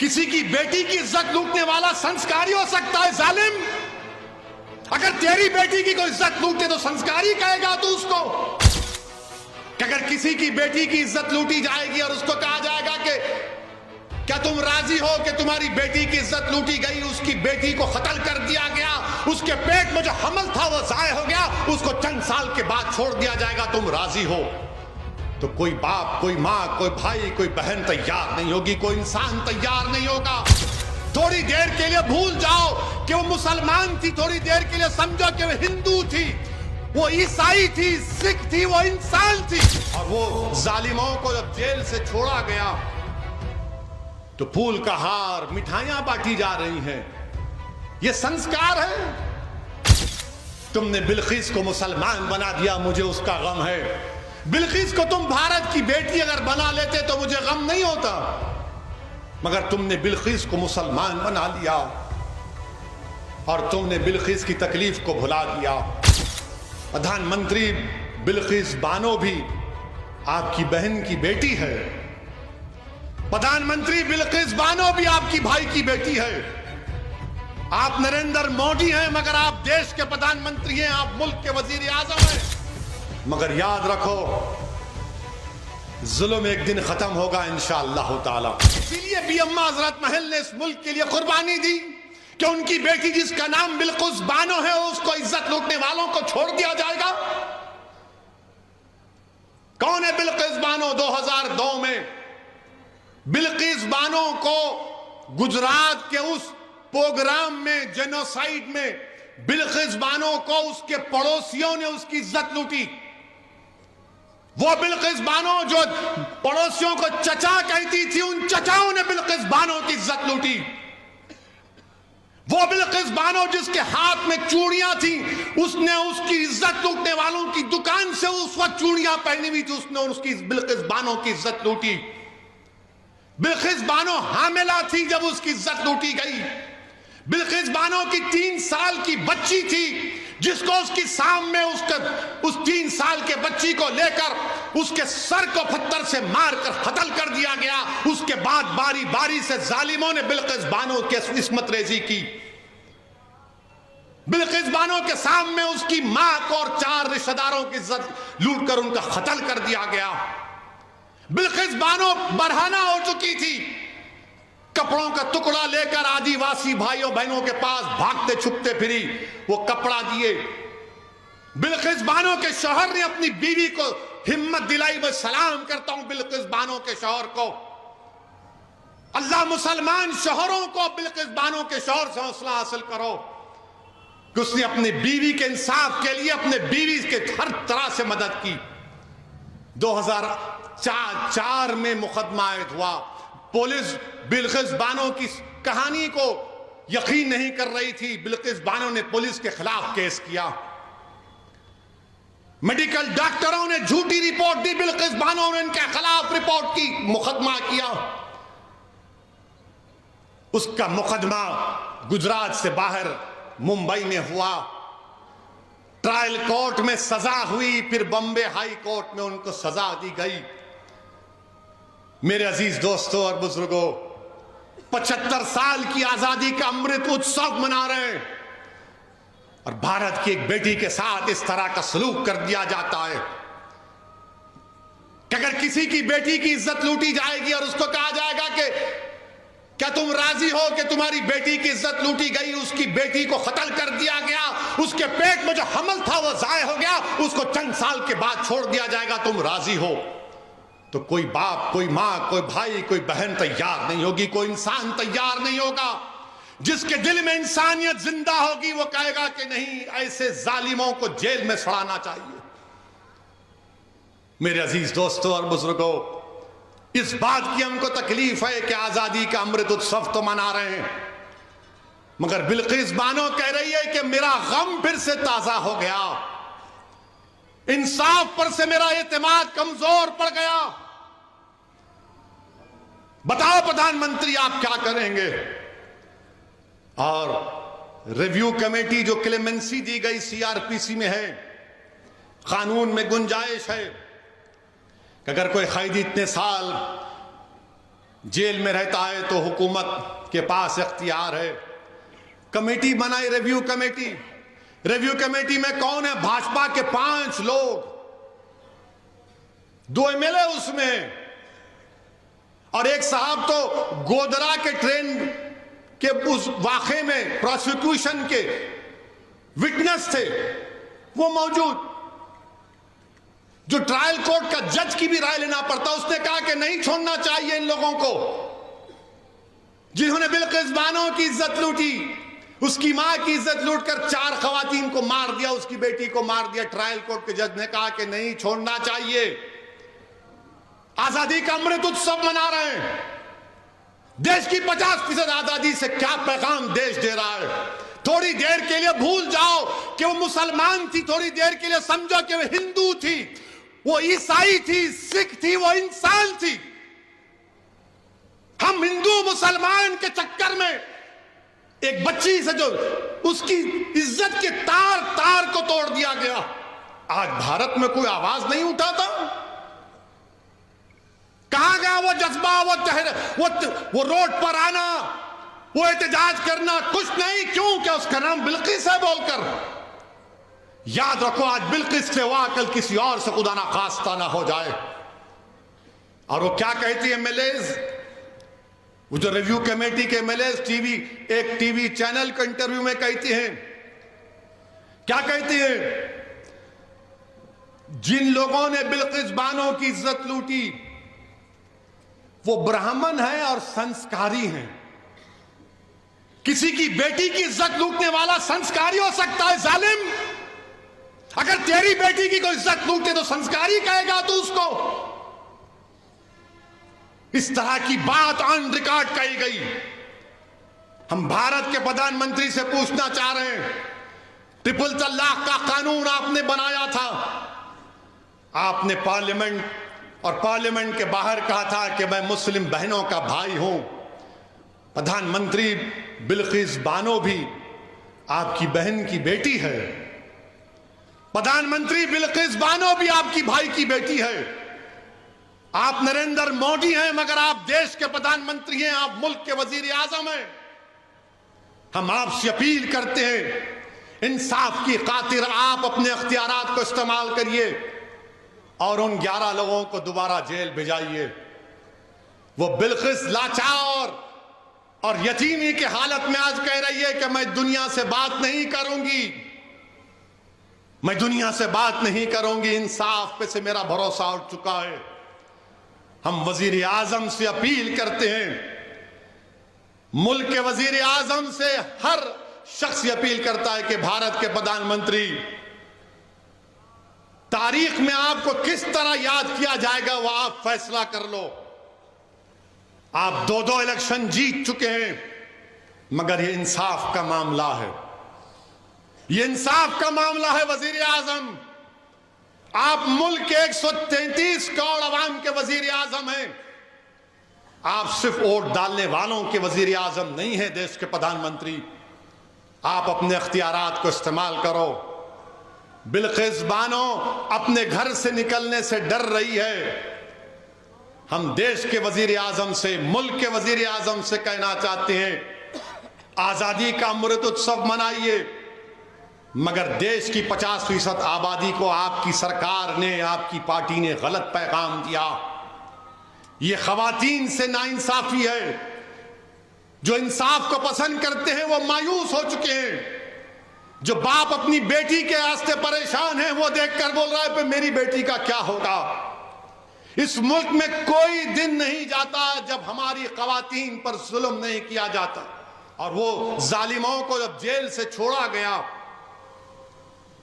किसी की बेटी की इज्जत लूटने वाला संस्कारी हो सकता है जालिम? अगर तेरी बेटी की कोई इज्जत लूटे तो संस्कारी कहेगा तू उसको? कि अगर किसी की बेटी की इज्जत लूटी जाएगी और उसको कहा जाएगा कि क्या तुम राजी हो कि तुम्हारी बेटी की इज्जत लूटी गई, उसकी बेटी को कत्ल कर दिया गया, उसके पेट में जो हमल था वो जाया हो गया, उसको चंद साल के बाद छोड़ दिया जाएगा, तुम राजी हो? तो कोई बाप, कोई माँ, कोई भाई, कोई बहन तैयार नहीं होगी, कोई इंसान तैयार नहीं होगा। थोड़ी देर के लिए भूल जाओ कि वो मुसलमान थी, थोड़ी देर के लिए समझो कि वो हिंदू थी, वो ईसाई थी, सिख थी, वो इंसान थी। और वो जालिमों को जब जेल से छोड़ा गया तो फूल का हार, मिठाइयां बांटी जा रही हैं। ये संस्कार है? तुमने बिल्किस को मुसलमान बना दिया, मुझे उसका गम है। बिल्किस को तुम भारत की बेटी अगर बना लेते तो मुझे गम नहीं होता, मगर तुमने बिल्किस को मुसलमान बना लिया और तुमने बिल्किस की तकलीफ को भुला दिया। प्रधानमंत्री बिल्किस बानो भी आपकी बहन की बेटी है, प्रधानमंत्री बिल्किस बानो भी आपकी भाई की बेटी है। आप नरेंद्र मोदी हैं मगर आप देश के प्रधानमंत्री हैं, आप मुल्क के वजीर आजम हैं। मगर याद रखो, जुल्म एक दिन खत्म होगा इंशाअल्लाह ताला। इसीलिए भी अम्मा हजरत महल ने इस मुल्क के लिए कुर्बानी दी कि उनकी बेटी जिसका नाम बिल्किस बानो है, उसको इज्जत लूटने वालों को छोड़ दिया जाएगा। कौन है बिल्किस बानो? 2002 में बिल्किस बानो को गुजरात के उस प्रोग्राम में, जेनोसाइड में, बिल्किस बानो को उसके पड़ोसियों ने उसकी इज्जत लूटी। वो बिल्किस बानो जो पड़ोसियों को चचा कहती थी, उन चचाओं ने बिल्किस बानो की इज्जत लूटी। वो बिल्किस बानो जिसके हाथ में चूड़ियां थी, उसने उसकी इज्जत लूटने वालों की दुकान से उस वक्त चूड़ियां पहनी हुई थी, उसने उसकी बिल्किस बानो की इज्जत लूटी। बिल्किस बानो हामिला थी जब उसकी इज्जत लूटी गई। बिल्किस बानो की 3 साल की बच्ची थी जिसको उसकी सामने उस 3 साल के बच्ची को लेकर उसके सर को पत्थर से मारकर कत्ल कर दिया गया। उसके बाद बारी बारी से जालिमों ने बिल्किस बानो के इस्मत रेजी की। बिल्किस बानो के सामने उसकी मां को और 4 रिश्तेदारों की इज्जत लूट कर उनका कत्ल कर दिया गया। बिल्किस बानो बरहाना हो चुकी थी, कपड़ों का टुकड़ा लेकर आदिवासी भाइयों बहनों के पास भागते छुपते फिरी, वो कपड़ा दिए। बिल्किस बानो के शौहर ने अपनी बीवी को हिम्मत दिलाई। मैं सलाम करता हूं बिल्किस बानो के शौहर को। अल्लाह मुसलमान शौहरों को बिल्किस बानो के शौहर से हौसला हासिल करो कि उसने अपनी बीवी के इंसाफ के लिए अपने बीवी के हर तरह से मदद की। 2004 में मुकदमा आयद हुआ। पुलिस बिल्किस बानो की कहानी को यकीन नहीं कर रही थी। बिल्किस बानो ने पुलिस के खिलाफ केस किया। मेडिकल डॉक्टरों ने झूठी रिपोर्ट दी, बिल्किस बानो ने इनके खिलाफ रिपोर्ट की, मुकदमा किया। उसका मुकदमा गुजरात से बाहर मुंबई में हुआ। ट्रायल कोर्ट में सजा हुई, फिर बॉम्बे हाई कोर्ट में उनको सजा दी गई। मेरे अजीज दोस्तों और बुजुर्गों, 75 साल की आजादी का अमृत उत्सव मना रहे हैं और भारत की एक बेटी के साथ इस तरह का सलूक कर दिया जाता है कि अगर किसी की बेटी की इज्जत लूटी जाएगी और उसको कहा जाएगा कि क्या तुम राजी हो कि तुम्हारी बेटी की इज्जत लूटी गई, उसकी बेटी को कत्ल कर दिया गया, उसके पेट में जो हमल था वो जाया हो गया, उसको चंद साल के बाद छोड़ दिया जाएगा, तुम राजी हो? तो कोई बाप, कोई माँ, कोई भाई, कोई बहन तैयार नहीं होगी, कोई इंसान तैयार नहीं होगा। जिसके दिल में इंसानियत जिंदा होगी वो कहेगा कि नहीं, ऐसे जालिमों को जेल में सड़ाना चाहिए। मेरे अजीज दोस्तों और बुजुर्गों, इस बात की हमको तकलीफ है कि आजादी का अमृत उत्सव तो मना रहे हैं, मगर बिल्किस बानो कह रही है कि मेरा गम फिर से ताजा हो गया, इंसाफ पर से मेरा एतमाद कमजोर पड़ गया। बताओ प्रधानमंत्री आप क्या करेंगे? और रिव्यू कमेटी जो क्लेमेंसी दी गई सीआरपीसी में है, कानून में गुंजाइश है कि अगर कोई कैदी इतने साल जेल में रहता है तो हुकूमत के पास इख्तियार है। कमेटी बनाई, रिव्यू कमेटी। रिव्यू कमेटी में कौन है? भाजपा के 5 लोग, 2 एमएलए उसमें, और एक साहब तो गोधरा के ट्रेन के उस वाक़े में प्रोसिक्यूशन के विटनेस थे, वो मौजूद। जो ट्रायल कोर्ट का जज की भी राय लेना पड़ता, उसने कहा कि नहीं छोड़ना चाहिए इन लोगों को, जिन्होंने बिल्किस बानो की इज्जत लूटी, उसकी मां की इज्जत लूटकर 4 खवातीन को मार दिया, उसकी बेटी को मार दिया। ट्रायल कोर्ट के जज ने कहा कि नहीं छोड़ना चाहिए। आजादी का अमृत उत्सव मना रहे हैं। देश की 50% आजादी से क्या पैगाम देश दे रहा है? थोड़ी देर के लिए भूल जाओ कि वो मुसलमान थी, थोड़ी देर के लिए समझो कि वो हिंदू थी, वो ईसाई थी, सिख थी, वो इंसान थी। हम हिंदू मुसलमान के चक्कर में एक बच्ची से जो उसकी इज्जत के तार तार को तोड़ दिया गया। आज भारत में कोई आवाज नहीं उठाता। कहां गया वो जज्बा, वो रोड पर आना, वो एहतजाज करना? कुछ नहीं। क्यों? क्या उसका नाम बिल्किस है बोलकर? याद रखो, आज बिल्किस से हुआ, कल किसी और से खुदा ना खास्ता ना हो जाए। और वो क्या कहती है एमएलएज, वो जो रिव्यू कमेटी के एमएलएज एक टीवी चैनल के इंटरव्यू में कहती हैं, क्या कहती है? जिन लोगों ने बिल्किस बानो की इज्जत लूटी वो ब्राह्मण हैं और संस्कारी हैं। किसी की बेटी की इज्जत लूटने वाला संस्कारी हो सकता है जालिम? अगर तेरी बेटी की कोई इज्जत लूटे तो संस्कारी कहेगा तू उसको? इस तरह की बात ऑन रिकॉर्ड कही गई। हम भारत के प्रधानमंत्री से पूछना चाह रहे हैं, ट्रिपल तलाक का कानून आपने बनाया था, आपने पार्लियामेंट के बाहर कहा था कि मैं मुस्लिम बहनों का भाई हूं। प्रधानमंत्री बिल्किस बानो भी आपकी बहन की बेटी है। प्रधानमंत्री बिल्किस बानो भी आपकी भाई की बेटी है। आप नरेंद्र मोदी हैं मगर आप देश के प्रधानमंत्री हैं, आप मुल्क के वजीर आजम हैं। हम आपसे अपील करते हैं, इंसाफ की खातिर आप अपने अख्तियारात को इस्तेमाल करिए और उन 11 लोगों को दोबारा जेल भिजाइए। वो बिल्किस लाचार और यतीमी की हालत में आज कह रही है कि मैं दुनिया से बात नहीं करूंगी, मैं दुनिया से बात नहीं करूंगी, इंसाफ पे से मेरा भरोसा उठ चुका है। हम वजीर आजम से अपील करते हैं, मुल्क के वजीर आजम से हर शख्स अपील करता है कि भारत के प्रधानमंत्री, तारीख में आपको किस तरह याद किया जाएगा वो आप फैसला कर लो। आप 2 इलेक्शन जीत चुके हैं मगर ये इंसाफ का मामला है, ये इंसाफ का मामला है वजीर आजम। आप मुल्क के 133 करोड़ अवाम के वजीर आजम हैं। आप सिर्फ वोट डालने वालों के वजीर आजम नहीं है, देश के प्रधानमंत्री। आप अपने अख्तियारात को इस्तेमाल करो। बिल्किस बानो अपने घर से निकलने से डर रही है। हम देश के वजीर आजम से, मुल्क के वजीर आजम से कहना चाहते हैं, आजादी का अमृत उत्सव मनाइए मगर देश की 50% आबादी को आपकी सरकार ने, आपकी पार्टी ने गलत पैगाम दिया। ये खवातीन से नाइंसाफी है। जो इंसाफ को पसंद करते हैं वो मायूस हो चुके हैं। जो बाप अपनी बेटी के वास्ते परेशान है वो देखकर बोल रहा है कि मेरी बेटी का क्या होगा। इस मुल्क में कोई दिन नहीं जाता जब हमारी खवातीन पर जुल्म नहीं किया जाता। और वो जालिमों को जब जेल से छोड़ा गया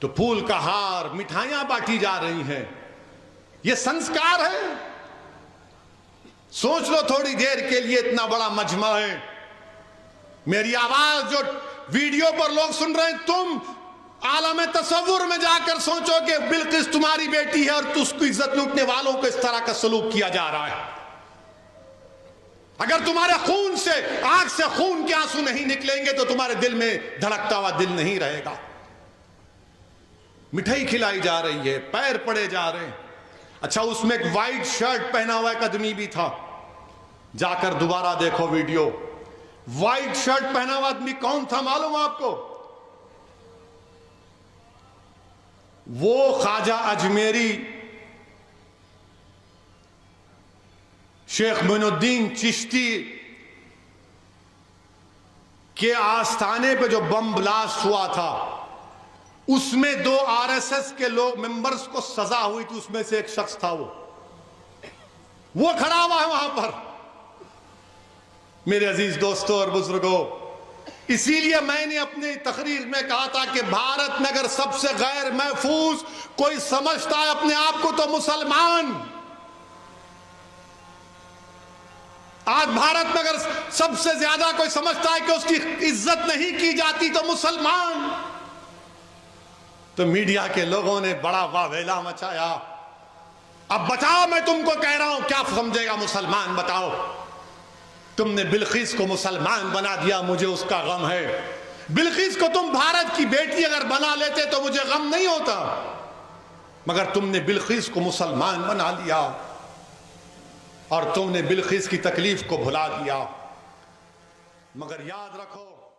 तो फूल का हार, मिठाइयां बांटी जा रही हैं। ये संस्कार है? सोच लो थोड़ी देर के लिए, इतना बड़ा मजमा है। मेरी आवाज जो वीडियो पर लोग सुन रहे हैं, तुम आलम तसव्वुर में जाकर सोचो कि बिल्किस तुम्हारी बेटी है और उसको इज्जत लूटने वालों को इस तरह का सलूक किया जा रहा है। अगर तुम्हारे खून से, आंख से खून के आंसू नहीं निकलेंगे तो तुम्हारे दिल में धड़कता हुआ दिल नहीं रहेगा। मिठाई खिलाई जा रही है, पैर पड़े जा रहे हैं। अच्छा, उसमें एक वाइट शर्ट पहना हुआ एक आदमी भी था। जाकर दोबारा देखो वीडियो। व्हाइट शर्ट पहना हुआ आदमी कौन था मालूम आपको? वो ख्वाजा अजमेरी शेख मोइनुद्दीन चिश्ती के आस्थाने पे जो बम ब्लास्ट हुआ था, उसमें 2 आरएसएस के लोग मेंबर्स को सजा हुई थी, उसमें से एक शख्स था वो खड़ा हुआ है वहां पर। मेरे अजीज दोस्तों और बुजुर्गों, इसीलिए मैंने अपनी तकरीर में कहा था कि भारत में अगर सबसे गैर महफूज कोई समझता है अपने आप को तो मुसलमान। आज भारत में अगर सबसे ज्यादा कोई समझता है कि उसकी इज्जत नहीं की जाती तो मुसलमान। तो मीडिया के लोगों ने बड़ा वावेला मचाया। अब बताओ, मैं तुमको कह रहा हूं, क्या समझेगा मुसलमान? बताओ, तुमने बिल्किस को मुसलमान बना दिया, मुझे उसका गम है। बिल्किस को तुम भारत की बेटी अगर बना लेते तो मुझे गम नहीं होता, मगर तुमने बिल्किस को मुसलमान बना लिया और तुमने बिल्किस की तकलीफ को भुला दिया। मगर याद रखो,